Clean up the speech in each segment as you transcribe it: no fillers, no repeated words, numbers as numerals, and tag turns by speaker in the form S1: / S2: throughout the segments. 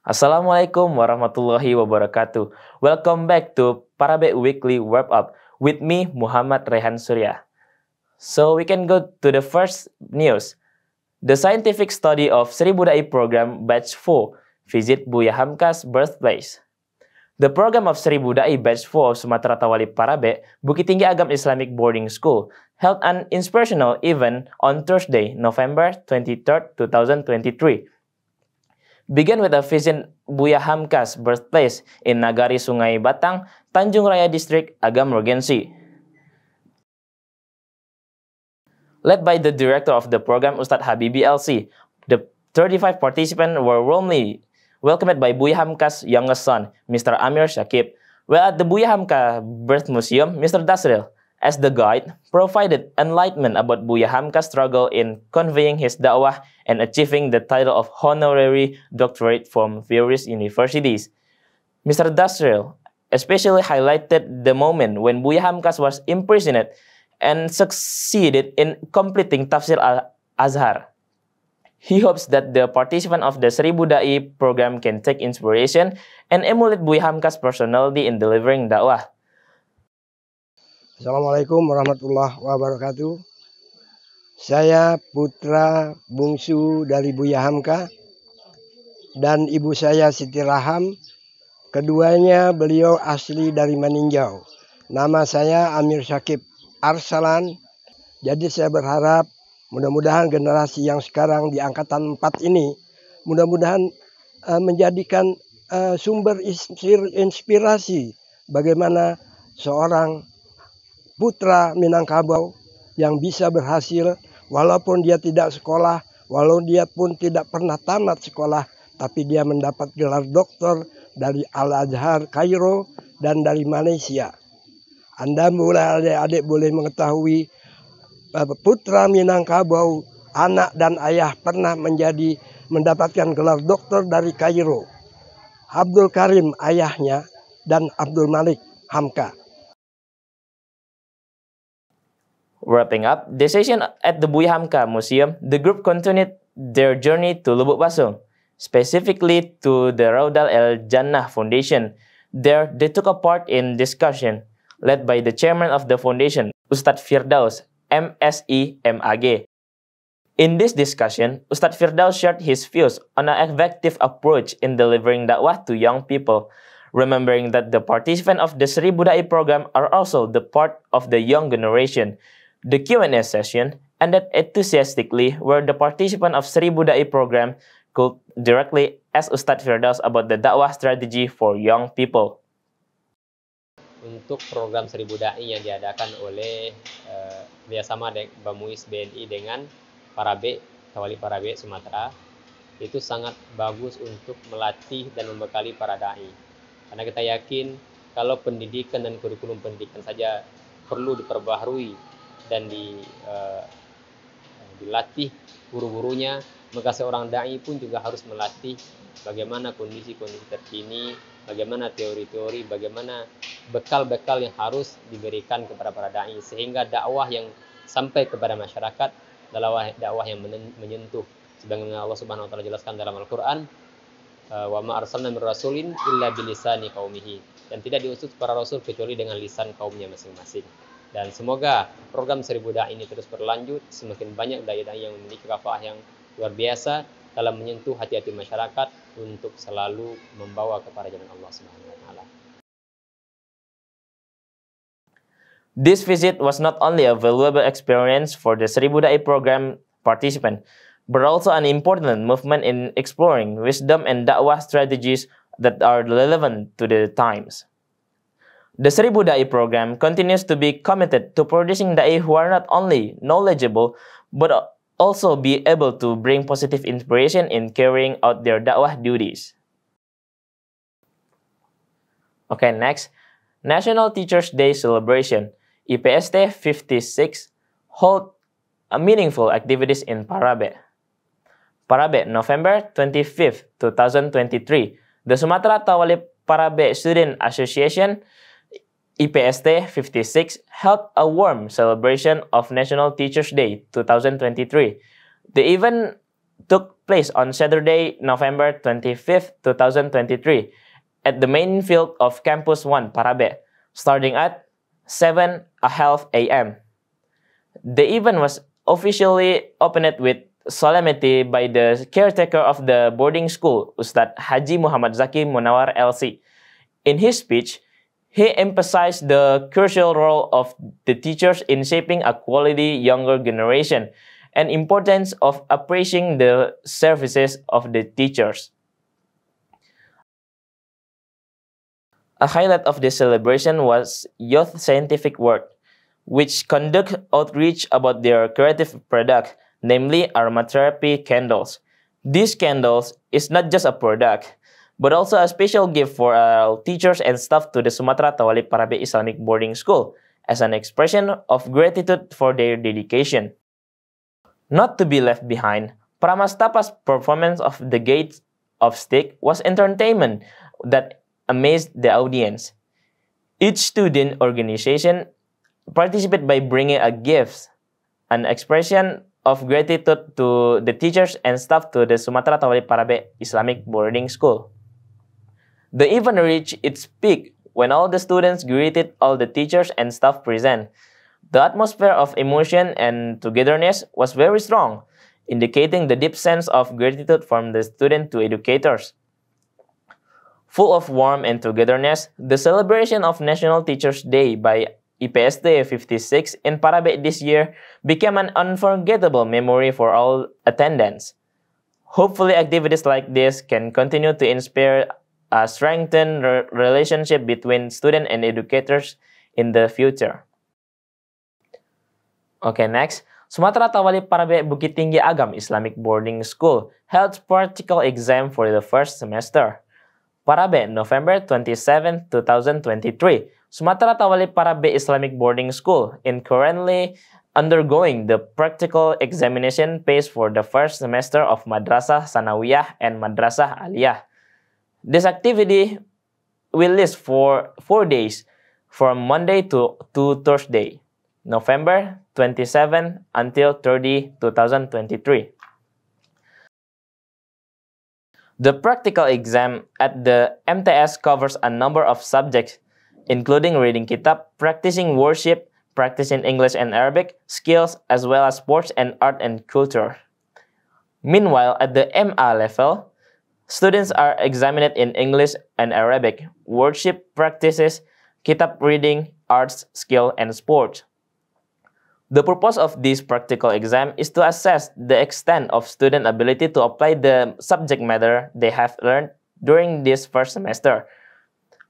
S1: Assalamualaikum warahmatullahi wabarakatuh. Welcome back to Parabe Weekly Wrap Up with me, Muhammad Rehan Surya. So we can go to the first news. The scientific study of Seribu Dai program batch 4 visit Buya Hamka's birthplace. The program of Seribu Dai batch 4 of Sumatera Tawali Parabe, Bukit Tinggi Agam Islamic Boarding School, held an inspirational event on Thursday, November 23rd, 2023. Began with a visit Buya Hamka's birthplace in Nagari Sungai Batang, Tanjung Raya District, Agam Regency. Led by the director of the program, Ustadz Habibi LC, the 35 participants were warmly welcomed by Buya Hamka's youngest son, Mr. Amir Shakib. While at the Buya Hamka Birth Museum, Mr. Dasril, as the guide, provided enlightenment about Buya Hamka's struggle in conveying his da'wah and achieving the title of honorary doctorate from various universities. Mr. Dasril especially highlighted the moment when Buya Hamka was imprisoned and succeeded in completing Tafsir Al-Azhar. He hopes that the participants of the Seribu Dai program can take inspiration and emulate Buya Hamka's personality in delivering da'wah.
S2: Assalamualaikum warahmatullahi wabarakatuh. Saya putra bungsu dari Buya Hamka dan ibu saya Siti Raham. Keduanya beliau asli dari Maninjau. Nama saya Amir Syakib Arsalan. Jadi saya berharap mudah-mudahan generasi yang sekarang di angkatan 4 ini mudah-mudahan menjadikan sumber inspirasi bagaimana seorang putra Minangkabau yang bisa berhasil walaupun dia tidak sekolah, walau dia pun tidak pernah tamat sekolah, tapi dia mendapat gelar doktor dari Al-Azhar Kairo dan dari Malaysia. Anda mulai adik-adik boleh mengetahui putra Minangkabau, anak dan ayah pernah mendapatkan gelar doktor dari Kairo. Abdul Karim ayahnya dan Abdul Malik Hamka.
S1: Wrapping up the session at the Buya Hamka Museum, the group continued their journey to Lubuk Basung, specifically to the Raudal El Jannah Foundation. There, they took a part in discussion led by the chairman of the foundation, Ustadz Firdaus, MSI MAG. In this discussion, Ustadz Firdaus shared his views on an effective approach in delivering da'wah to young people, remembering that the participants of the Seribu Dai program are also the part of the young generation. The Q&A session ended enthusiastically where the participant of Seribu Dai program could directly ask Ustadz Firdaus about the da'wah strategy for young people.
S3: Untuk program Seribu Dai yang diadakan oleh bersama Bamuis BNI dengan Parabe, Tawali Parabe Sumatera, itu sangat bagus untuk melatih dan membekali para dai. Karena kita yakin kalau pendidikan dan kurikulum pendidikan saja perlu diperbaharui dan dilatih guru-gurunya, maka seorang dai pun juga harus melatih bagaimana kondisi-kondisi terkini, bagaimana teori-teori, bagaimana bekal-bekal yang harus diberikan kepada para dai sehingga dakwah yang sampai kepada masyarakat adalah dakwah yang menyentuh. Sebagaimana Allah Subhanahu wa taala jelaskan dalam Al-Qur'an, wa ma arsalna mir rasulin illa bilisani qaumihi, dan tidak diutus para rasul kecuali dengan lisan kaumnya masing-masing. Dan semoga program Seribu Dai ini terus berlanjut, semakin banyak dai-dai yang memiliki kafaah yang luar biasa dalam menyentuh hati-hati masyarakat untuk selalu membawa kepada jalan Allah Subhanahu wa taala.
S1: This visit was not only a valuable experience for the Seribu Dai program participant, but also an important movement in exploring wisdom and da'wah strategies that are relevant to the times. The Seribu Dai program continues to be committed to producing dai who are not only knowledgeable, but also be able to bring positive inspiration in carrying out their dakwah duties. Okay, next, National Teachers Day celebration. IPST 56 hold meaningful activities in Parabe. Parabe, November 25, 2023. The Sumatra Tawali Parabe Student Association IPST 56 held a warm celebration of National Teachers Day 2023. The event took place on Saturday, November 25, 2023 at the main field of Campus 1 Parabe, starting at 7:30 a.m. The event was officially opened with solemnity by the caretaker of the boarding school, Ustadz Haji Muhammad Zaki Munawar LC. In his speech, he emphasized the crucial role of the teachers in shaping a quality younger generation and importance of appreciating the services of the teachers. A highlight of this celebration was Youth Scientific Work, which conduct outreach about their creative product, namely aromatherapy candles. These candles is not just a product, but also a special gift for our teachers and staff to the Sumatra Tawali Parabe Islamic Boarding School as an expression of gratitude for their dedication. Not to be left behind, Pramastapa's performance of The Gates of Stick was entertainment that amazed the audience. Each student organization participated by bringing a gift, an expression of gratitude to the teachers and staff to the Sumatra Tawali Parabe Islamic Boarding School. The event reached its peak when all the students greeted all the teachers and staff present. The atmosphere of emotion and togetherness was very strong, indicating the deep sense of gratitude from the student to educators. Full of warmth and togetherness, the celebration of National Teachers Day by IPST 56 in Parabe this year became an unforgettable memory for all attendants. Hopefully, activities like this can continue to inspire a strengthened relationship between students and educators in the future. Okay, next. Sumatra Tawali Parabe Bukit Tinggi Agam Islamic Boarding School held practical exam for the first semester. Parabe, November 27, 2023. Sumatra Tawali Parabe Islamic Boarding School is currently undergoing the practical examination phase for the first semester of Madrasah Sanawiyah and Madrasah Aliyah. This activity will last for 4 days, from Monday to Thursday, November 27 until 30, 2023. The practical exam at the MTS covers a number of subjects, including reading kitab, practicing worship, practicing English and Arabic skills, as well as sports and art and culture. Meanwhile, at the MA level, students are examined in English and Arabic, worship practices, kitab reading, arts, skill, and sports. The purpose of this practical exam is to assess the extent of student ability to apply the subject matter they have learned during this first semester.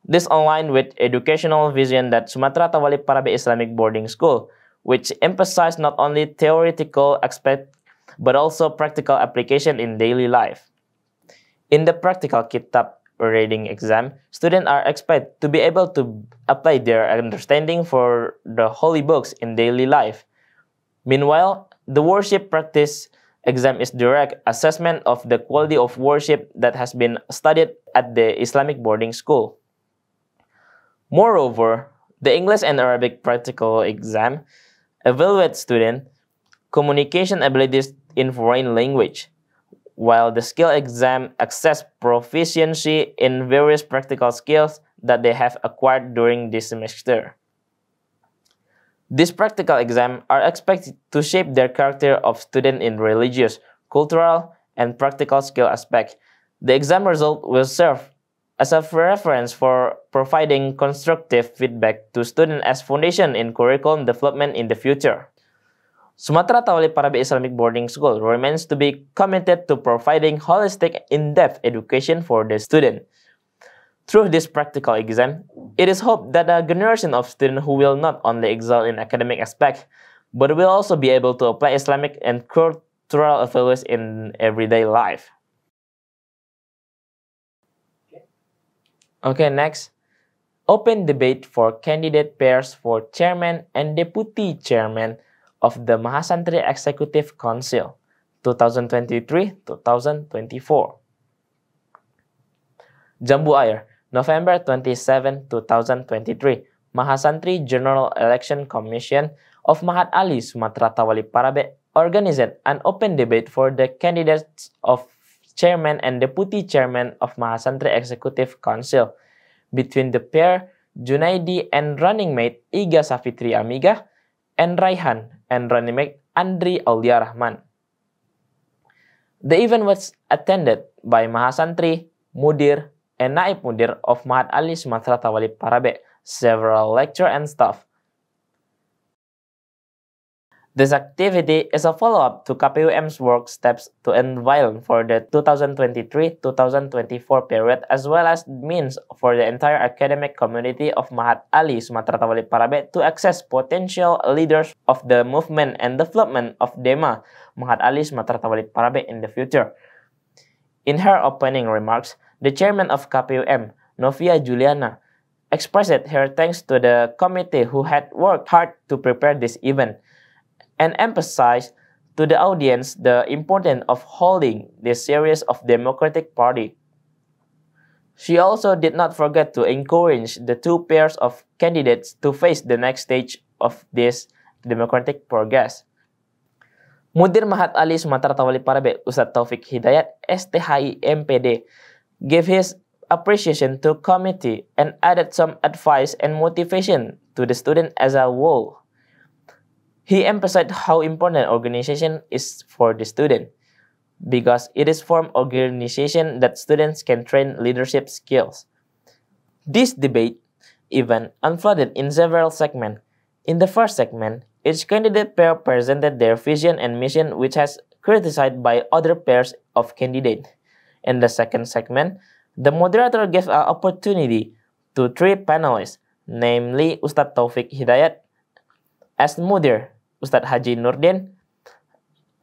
S1: This aligns with educational vision that Sumatra Tawali Parabe Islamic Boarding School, which emphasizes not only theoretical aspect but also practical application in daily life. In the practical kitab reading exam, students are expected to be able to apply their understanding for the holy books in daily life. Meanwhile, the worship practice exam is direct assessment of the quality of worship that has been studied at the Islamic boarding school. Moreover, the English and Arabic practical exam evaluates student communication abilities in foreign language, while the skill exam assesses proficiency in various practical skills that they have acquired during this semester. These practical exams are expected to shape their character of student in religious, cultural, and practical skill aspects. The exam result will serve as a reference for providing constructive feedback to students as foundation in curriculum development in the future. Sumatra Tawali Parabe Islamic Boarding School remains to be committed to providing holistic, in-depth education for the student. Through this practical exam, It is hoped that a generation of students who will not only excel in academic aspect, but will also be able to apply Islamic and cultural values in everyday life. Okay, next. Open debate for candidate pairs for chairman and deputy chairman of the Mahasantri Executive Council 2023-2024. Jambu Air, November 27, 2023. Mahasantri General Election Commission of Mahat Ali Sumatra Tawali Parabe organized an open debate for the candidates of chairman and deputy chairman of Mahasantri Executive Council between the pair Junaidi and running mate Iga Safitri Amiga and Raihan and running mate Andri Aulia Rahman. The event was attended by Mahasantri, Mudir, and Naib Mudir of Mahat Ali Sumatra Tawali Parabe, several lecturer and staff. This activity is a follow-up to KPUM's work steps to environ for the 2023-2024 period, as well as means for the entire academic community of Mahat Ali Sumatra Tawali Parabe to access potential leaders of the movement and development of DEMA Mahat Ali Sumatra Tawali Parabe in the future. In her opening remarks, the chairman of KPUM, Novia Juliana, expressed her thanks to the committee who had worked hard to prepare this event, and emphasized to the audience the importance of holding this series of Democratic Party. She also did not forget to encourage the two pairs of candidates to face the next stage of this democratic progress. Mudir Mahat Ali Sumatra Tawali Parabe, Ustadz Taufik Hidayat, STHI MPD, gave his appreciation to committee and added some advice and motivation to the student as a whole. He emphasized how important organization is for the student, because it is from organization that students can train leadership skills. This debate event unfolded in several segments. In the first segment, each candidate pair presented their vision and mission, which has criticized by other pairs of candidates. In the second segment, the moderator gave an opportunity to three panelists, namely Ustadz Taufik Hidayat as Mudir, Ustadz Haji Nurdin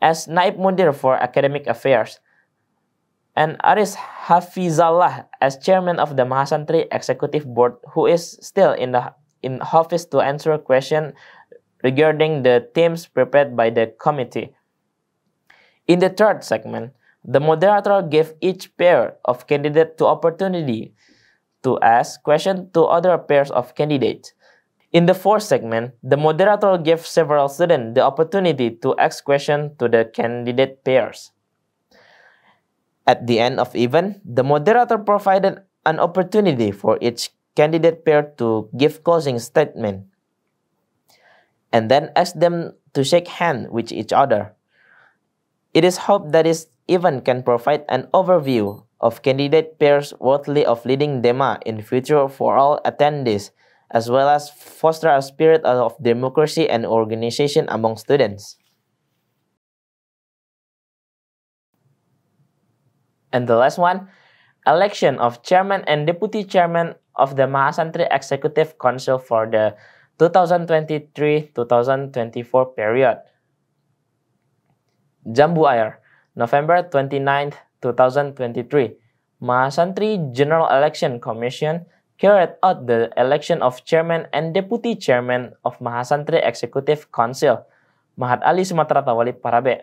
S1: as Naib Mudir for Academic Affairs, and Aris Hafizallah as chairman of the Mahasantri Executive Board, who is still in office to answer questions regarding the themes prepared by the committee. In the third segment, the moderator gave each pair of candidates the opportunity to ask questions to other pairs of candidates. In the fourth segment, the moderator gave several students the opportunity to ask questions to the candidate pairs. At the end of the event, the moderator provided an opportunity for each candidate pair to give closing statement, and then asked them to shake hands with each other. It is hoped that this event can provide an overview of candidate pairs worthy of leading DEMA in the future for all attendees, as well as foster a spirit of democracy and organization among students. And the last one, election of chairman and deputy chairman of the Mahasantri Executive Council for the 2023-2024 period. Jambu Air, November 29, 2023. Mahasantri General Election Commission carried out the election of chairman and deputy chairman of Mahasantri Executive Council, Mahat Ali Sumatra Tawali Parabe.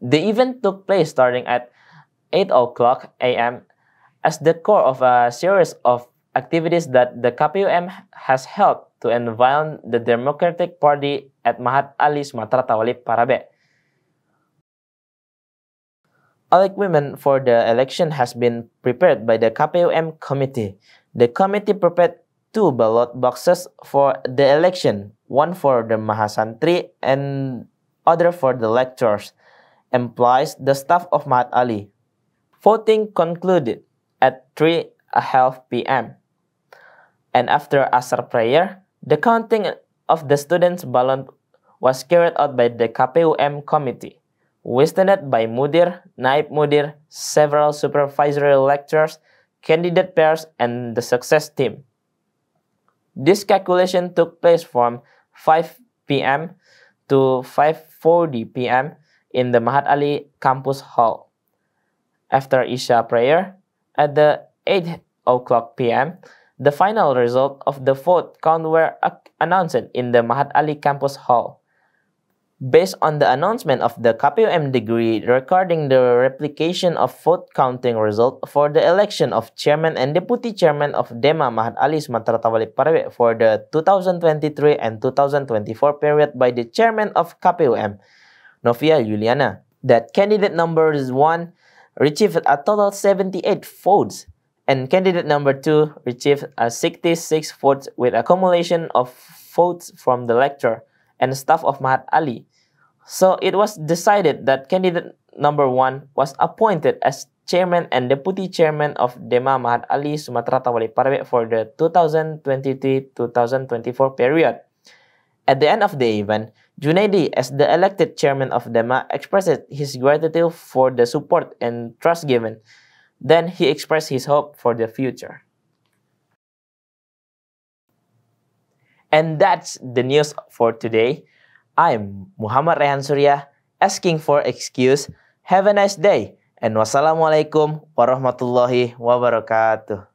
S1: The event took place starting at 8 o'clock a.m. as the core of a series of activities that the KPUM has held to unveil the Democratic Party at Mahat Ali Sumatra Tawali Parabe. All equipment for the election has been prepared by the KPUM committee. The committee prepared 2 ballot boxes for the election, one for the Mahasantri and other for the lecturers, employs the staff of Mahat Ali. Voting concluded at 3:30 p.m. And after Asar prayer, the counting of the students' ballot was carried out by the KPUM committee, witnessed by Mudir, Naib Mudir, several supervisory lecturers, candidate pairs, and the success team. This calculation took place from 5 p.m. to 5:40 p.m. in the Mahat Ali Campus Hall. After Isha prayer, at the 8 o'clock p.m., the final result of the vote count were announced in the Mahat Ali Campus Hall. Based on the announcement of the KPUM decree recording the replication of vote counting result for the election of chairman and deputy chairman of DEMA Mahat Ali Sumatera Tawali Parawe for the 2023 and 2024 period by the chairman of KPUM, Novia Yuliana, that candidate number 1 received a total 78 votes, and candidate number 2 received 66 votes with accumulation of votes from the lecturer and staff of Mahat Ali. So it was decided that candidate number 1 was appointed as chairman and deputy chairman of DEMA Mahat Ali Sumatera Tawali Parawe for the 2023-2024 period. At the end of the event, Junaidi, as the elected chairman of DEMA, expressed his gratitude for the support and trust given. Then he expressed his hope for the future. And that's the news for today. I'm Muhammad Rehan Surya, asking for excuse. Have a nice day, and wassalamualaikum warahmatullahi wabarakatuh.